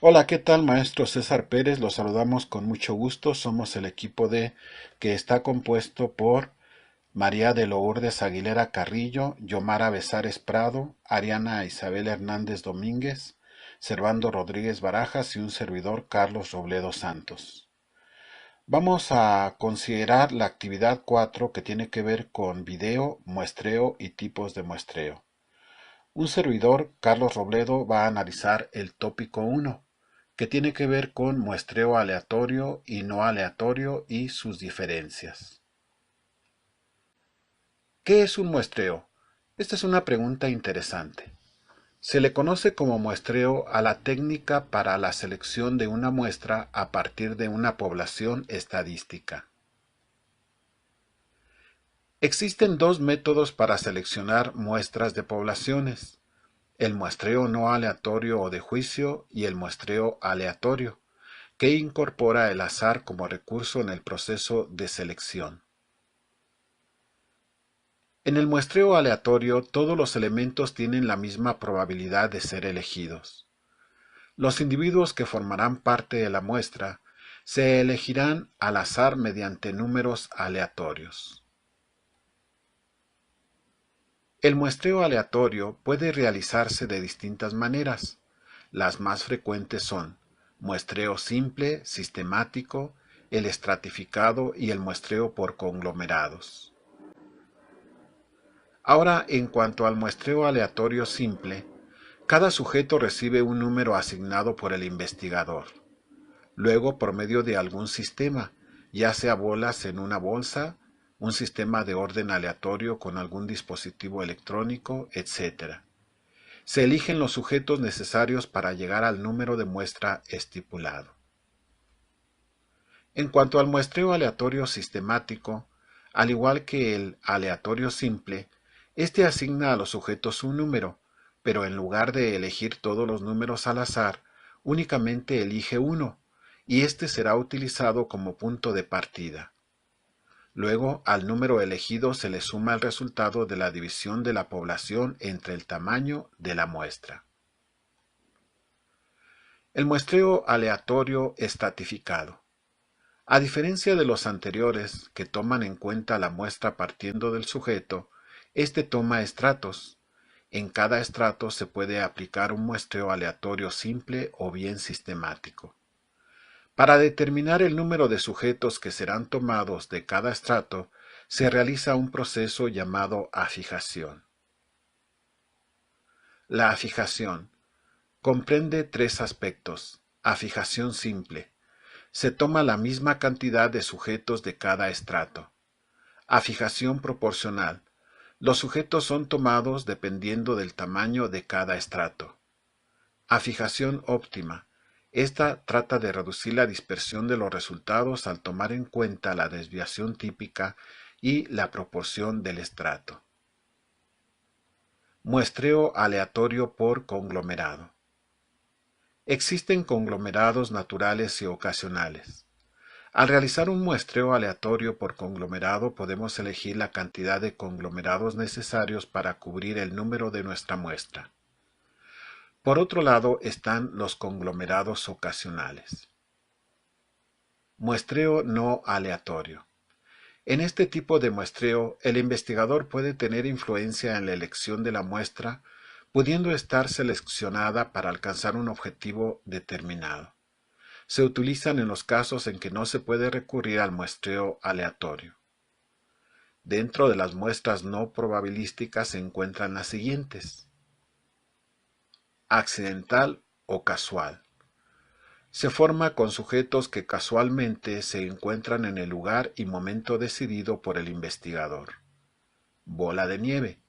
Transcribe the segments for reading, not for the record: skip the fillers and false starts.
Hola, ¿qué tal, maestro César Pérez? Los saludamos con mucho gusto. Somos el equipo que está compuesto por María de Lourdes Aguilera Carrillo, Yomara Besares Prado, Ariana Isabel Hernández Domínguez, Servando Rodríguez Barajas y un servidor, Carlos Robledo Santos. Vamos a considerar la actividad 4 que tiene que ver con video, muestreo y tipos de muestreo. Un servidor, Carlos Robledo, va a analizar el tópico 1, que tiene que ver con muestreo aleatorio y no aleatorio y sus diferencias. ¿Qué es un muestreo? Esta es una pregunta interesante. Se le conoce como muestreo a la técnica para la selección de una muestra a partir de una población estadística. Existen dos métodos para seleccionar muestras de poblaciones: el muestreo no aleatorio o de juicio y el muestreo aleatorio, que incorpora el azar como recurso en el proceso de selección. En el muestreo aleatorio, todos los elementos tienen la misma probabilidad de ser elegidos. Los individuos que formarán parte de la muestra se elegirán al azar mediante números aleatorios. El muestreo aleatorio puede realizarse de distintas maneras. Las más frecuentes son muestreo simple, sistemático, el estratificado y el muestreo por conglomerados. Ahora, en cuanto al muestreo aleatorio simple, cada sujeto recibe un número asignado por el investigador. Luego, por medio de algún sistema, ya sea bolas en una bolsa, un sistema de orden aleatorio con algún dispositivo electrónico, etc., se eligen los sujetos necesarios para llegar al número de muestra estipulado. En cuanto al muestreo aleatorio sistemático, al igual que el aleatorio simple, este asigna a los sujetos un número, pero en lugar de elegir todos los números al azar, únicamente elige uno, y este será utilizado como punto de partida. Luego, al número elegido se le suma el resultado de la división de la población entre el tamaño de la muestra. El muestreo aleatorio estratificado. A diferencia de los anteriores, que toman en cuenta la muestra partiendo del sujeto, este toma estratos. En cada estrato se puede aplicar un muestreo aleatorio simple o bien sistemático. Para determinar el número de sujetos que serán tomados de cada estrato, se realiza un proceso llamado afijación. La afijación comprende tres aspectos. Afijación simple. Se toma la misma cantidad de sujetos de cada estrato. Afijación proporcional. Los sujetos son tomados dependiendo del tamaño de cada estrato. Afijación óptima. Esta trata de reducir la dispersión de los resultados al tomar en cuenta la desviación típica y la proporción del estrato. Muestreo aleatorio por conglomerado. Existen conglomerados naturales y ocasionales. Al realizar un muestreo aleatorio por conglomerado podemos elegir la cantidad de conglomerados necesarios para cubrir el número de nuestra muestra. Por otro lado están los conglomerados ocasionales. Muestreo no aleatorio. En este tipo de muestreo, el investigador puede tener influencia en la elección de la muestra, pudiendo estar seleccionada para alcanzar un objetivo determinado. Se utilizan en los casos en que no se puede recurrir al muestreo aleatorio. Dentro de las muestras no probabilísticas se encuentran las siguientes: accidental o casual. Se forma con sujetos que casualmente se encuentran en el lugar y momento decidido por el investigador. Bola de nieve.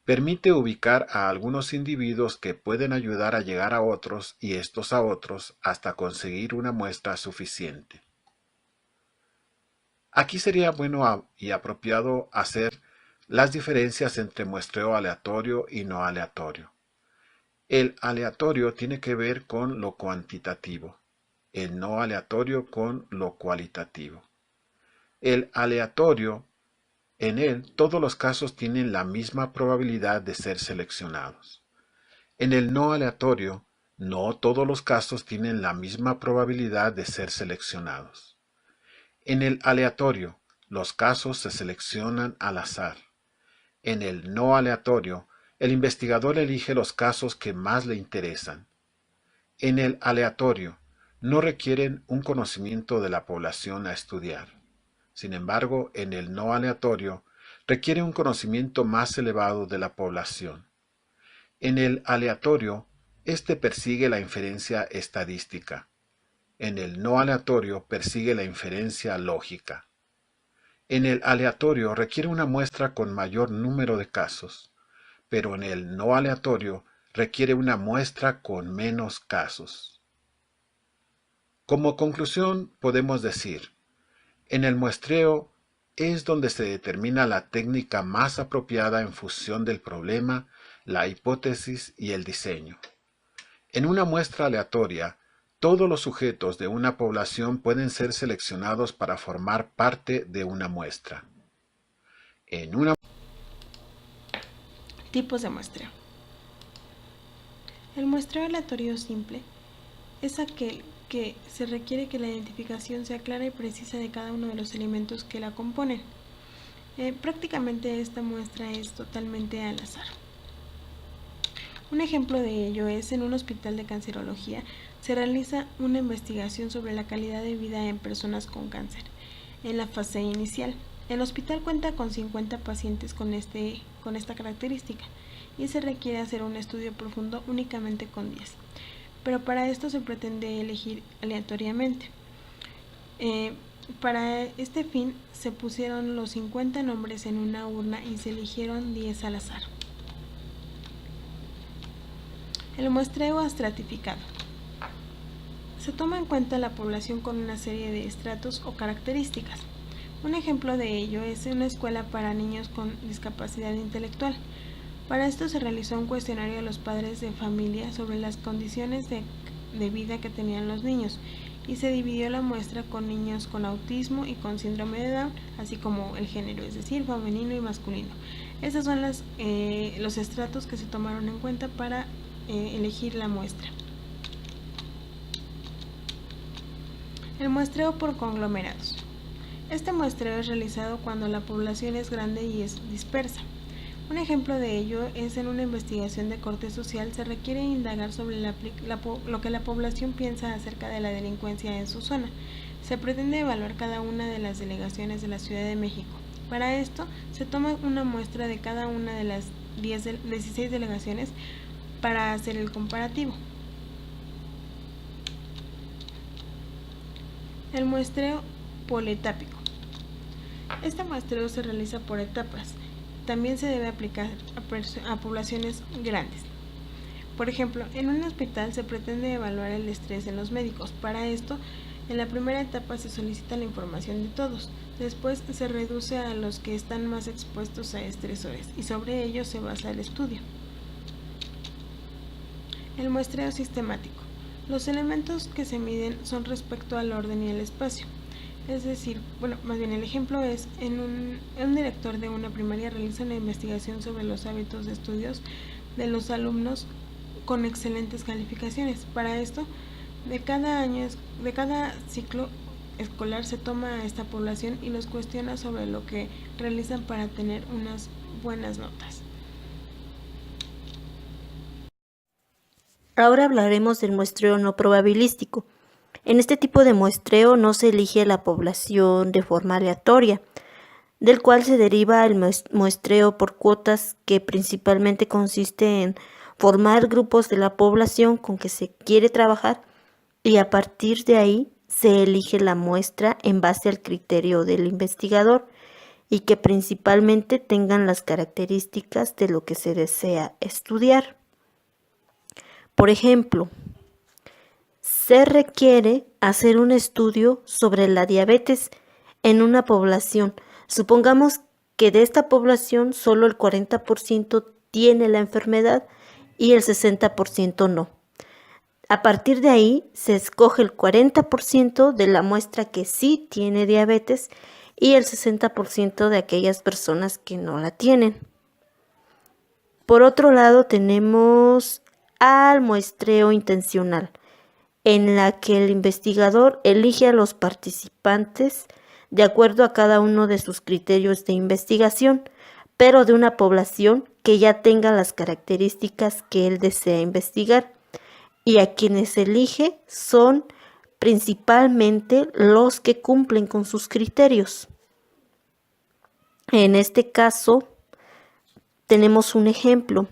Permite ubicar a algunos individuos que pueden ayudar a llegar a otros y estos a otros hasta conseguir una muestra suficiente. Aquí sería bueno y apropiado hacer las diferencias entre muestreo aleatorio y no aleatorio. El aleatorio tiene que ver con lo cuantitativo, el no aleatorio con lo cualitativo. El aleatorio, en él todos los casos tienen la misma probabilidad de ser seleccionados. En el no aleatorio, No todos los casos tienen la misma probabilidad de ser seleccionados. En el aleatorio, los casos se seleccionan al azar. En el no aleatorio, el investigador elige los casos que más le interesan. En el aleatorio, no requieren un conocimiento de la población a estudiar. Sin embargo, en el no aleatorio, requiere un conocimiento más elevado de la población. En el aleatorio, este persigue la inferencia estadística. En el no aleatorio, persigue la inferencia lógica. En el aleatorio requiere una muestra con mayor número de casos, pero en el no aleatorio requiere una muestra con menos casos. Como conclusión, podemos decir, en el muestreo es donde se determina la técnica más apropiada en función del problema, la hipótesis y el diseño. En una muestra aleatoria, todos los sujetos de una población pueden ser seleccionados para formar parte de una muestra. Tipos de muestreo. El muestreo aleatorio simple es aquel que se requiere que la identificación sea clara y precisa de cada uno de los elementos que la componen. Prácticamente esta muestra es totalmente al azar. Un ejemplo de ello es en un hospital de cancerología se realiza una investigación sobre la calidad de vida en personas con cáncer. En la fase inicial, el hospital cuenta con 50 pacientes con esta característica y se requiere hacer un estudio profundo únicamente con 10. Pero para esto se pretende elegir aleatoriamente. Para este fin se pusieron los 50 nombres en una urna y se eligieron 10 al azar. El muestreo estratificado. Se toma en cuenta la población con una serie de estratos o características. Un ejemplo de ello es una escuela para niños con discapacidad intelectual. Para esto se realizó un cuestionario a los padres de familia sobre las condiciones de vida que tenían los niños y se dividió la muestra con niños con autismo y con síndrome de Down, así como el género, es decir, femenino y masculino. Estos son los estratos que se tomaron en cuenta para elegir la muestra. El muestreo por conglomerados. Este muestreo es realizado cuando la población es grande y es dispersa. Un ejemplo de ello es en una investigación de corte social se requiere indagar sobre lo que la población piensa acerca de la delincuencia en su zona. Se pretende evaluar cada una de las delegaciones de la Ciudad de México. Para esto se toma una muestra de cada una de las 16 delegaciones para hacer el comparativo. El muestreo poletápico. Este muestreo se realiza por etapas. También se debe aplicar a poblaciones grandes. Por ejemplo, en un hospital se pretende evaluar el estrés en los médicos. Para esto, en la primera etapa se solicita la información de todos. Después se reduce a los que están más expuestos a estresores y sobre ellos se basa el estudio. El muestreo sistemático. Los elementos que se miden son respecto al orden y al espacio. Es decir, el ejemplo es un director de una primaria realiza una investigación sobre los hábitos de estudios de los alumnos con excelentes calificaciones. Para esto, de cada ciclo escolar se toma a esta población y los cuestiona sobre lo que realizan para tener unas buenas notas. Ahora hablaremos del muestreo no probabilístico. En este tipo de muestreo no se elige la población de forma aleatoria, del cual se deriva el muestreo por cuotas, que principalmente consiste en formar grupos de la población con que se quiere trabajar y a partir de ahí se elige la muestra en base al criterio del investigador y que principalmente tengan las características de lo que se desea estudiar. Por ejemplo, se requiere hacer un estudio sobre la diabetes en una población. Supongamos que de esta población solo el 40% tiene la enfermedad y el 60% no. A partir de ahí se escoge el 40% de la muestra que sí tiene diabetes y el 60% de aquellas personas que no la tienen. Por otro lado tenemos al muestreo intencional, en la que el investigador elige a los participantes de acuerdo a cada uno de sus criterios de investigación, pero de una población que ya tenga las características que él desea investigar, y a quienes elige son principalmente los que cumplen con sus criterios. En este caso, tenemos un ejemplo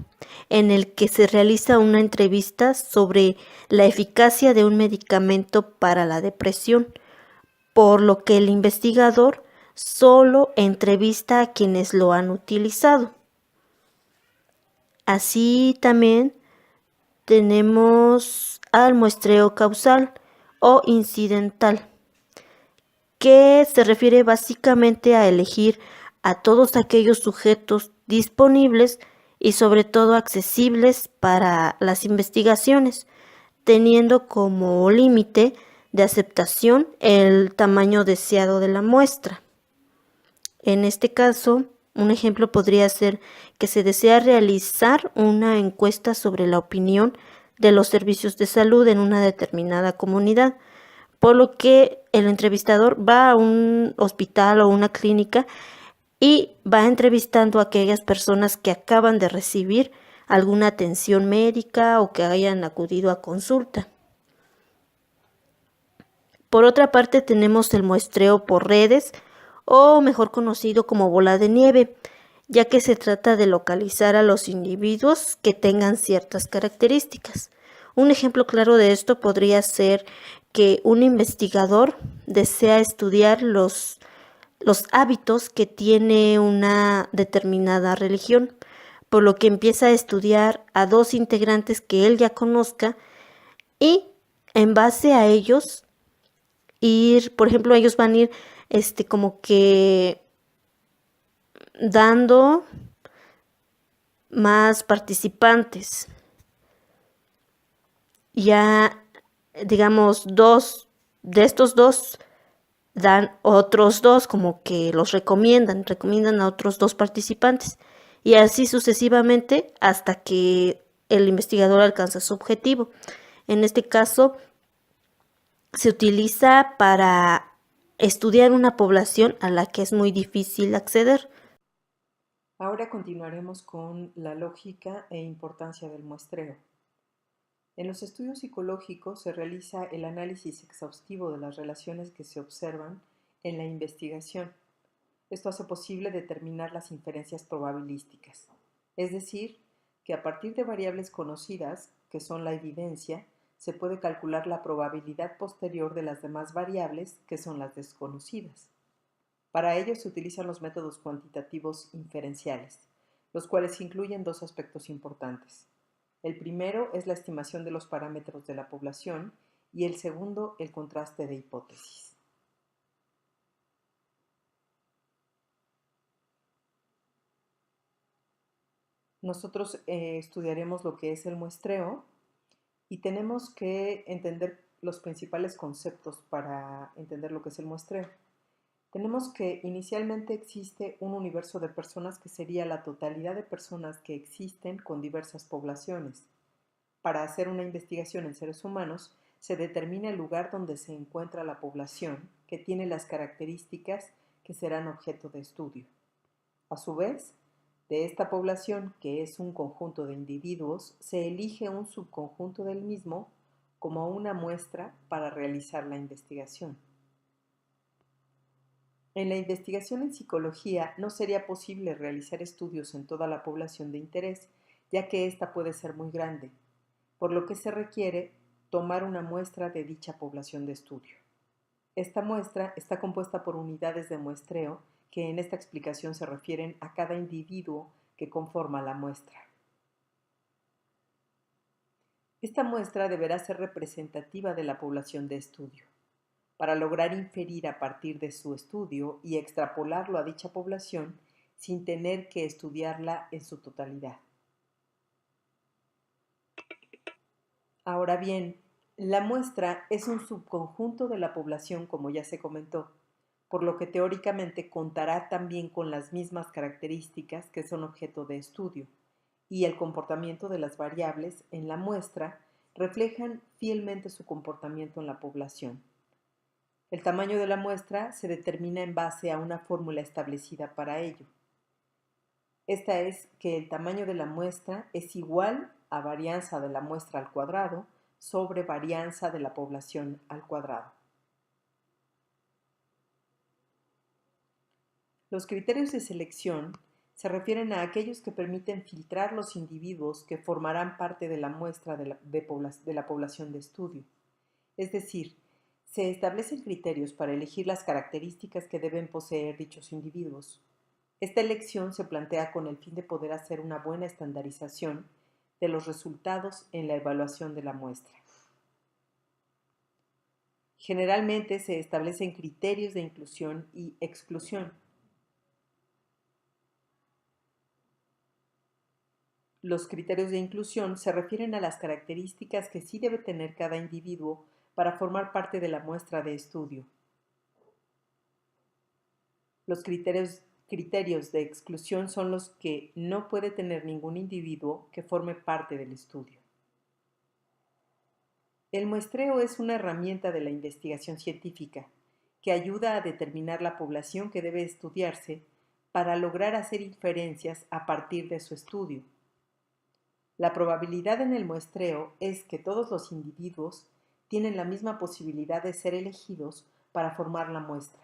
en el que se realiza una entrevista sobre la eficacia de un medicamento para la depresión, por lo que el investigador solo entrevista a quienes lo han utilizado. Así también tenemos al muestreo causal o incidental, que se refiere básicamente a elegir a todos aquellos sujetos disponibles y sobre todo accesibles para las investigaciones, teniendo como límite de aceptación el tamaño deseado de la muestra. En este caso, un ejemplo podría ser que se desea realizar una encuesta sobre la opinión de los servicios de salud en una determinada comunidad, por lo que el entrevistador va a un hospital o una clínica y va entrevistando a aquellas personas que acaban de recibir alguna atención médica o que hayan acudido a consulta. Por otra parte, tenemos el muestreo por redes, o mejor conocido como bola de nieve, ya que se trata de localizar a los individuos que tengan ciertas características. Un ejemplo claro de esto podría ser que un investigador desea estudiar los hábitos que tiene una determinada religión, por lo que empieza a estudiar a dos integrantes que él ya conozca y en base a ellos por ejemplo, ellos van a ir como que dando más participantes. Ya, digamos, de estos dos dan otros dos, como que los recomiendan a otros dos participantes. Y así sucesivamente hasta que el investigador alcanza su objetivo. En este caso, se utiliza para estudiar una población a la que es muy difícil acceder. Ahora continuaremos con la lógica e importancia del muestreo. En los estudios psicológicos se realiza el análisis exhaustivo de las relaciones que se observan en la investigación. Esto hace posible determinar las inferencias probabilísticas, es decir, que a partir de variables conocidas, que son la evidencia, se puede calcular la probabilidad posterior de las demás variables, que son las desconocidas. Para ello se utilizan los métodos cuantitativos inferenciales, los cuales incluyen dos aspectos importantes. El primero es la estimación de los parámetros de la población y el segundo, el contraste de hipótesis. Nosotros estudiaremos lo que es el muestreo y tenemos que entender los principales conceptos para entender lo que es el muestreo. Tenemos que inicialmente existe un universo de personas que sería la totalidad de personas que existen con diversas poblaciones. Para hacer una investigación en seres humanos, se determina el lugar donde se encuentra la población que tiene las características que serán objeto de estudio. A su vez, de esta población, que es un conjunto de individuos, se elige un subconjunto del mismo como una muestra para realizar la investigación. En la investigación en psicología no sería posible realizar estudios en toda la población de interés, ya que ésta puede ser muy grande, por lo que se requiere tomar una muestra de dicha población de estudio. Esta muestra está compuesta por unidades de muestreo que en esta explicación se refieren a cada individuo que conforma la muestra. Esta muestra deberá ser representativa de la población de estudio, para lograr inferir a partir de su estudio y extrapolarlo a dicha población sin tener que estudiarla en su totalidad. Ahora bien, la muestra es un subconjunto de la población, como ya se comentó, por lo que teóricamente contará también con las mismas características que son objeto de estudio, y el comportamiento de las variables en la muestra reflejan fielmente su comportamiento en la población. El tamaño de la muestra se determina en base a una fórmula establecida para ello. Esta es que el tamaño de la muestra es igual a varianza de la muestra al cuadrado sobre varianza de la población al cuadrado. Los criterios de selección se refieren a aquellos que permiten filtrar los individuos que formarán parte de la muestra de la población de estudio. Es decir, se establecen criterios para elegir las características que deben poseer dichos individuos. Esta elección se plantea con el fin de poder hacer una buena estandarización de los resultados en la evaluación de la muestra. Generalmente se establecen criterios de inclusión y exclusión. Los criterios de inclusión se refieren a las características que sí debe tener cada individuo para formar parte de la muestra de estudio. Los criterios de exclusión son los que no puede tener ningún individuo que forme parte del estudio. El muestreo es una herramienta de la investigación científica que ayuda a determinar la población que debe estudiarse para lograr hacer inferencias a partir de su estudio. La probabilidad en el muestreo es que todos los individuos tienen la misma posibilidad de ser elegidos para formar la muestra.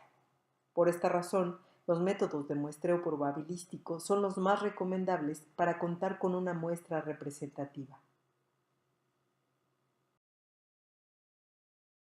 Por esta razón, los métodos de muestreo probabilístico son los más recomendables para contar con una muestra representativa.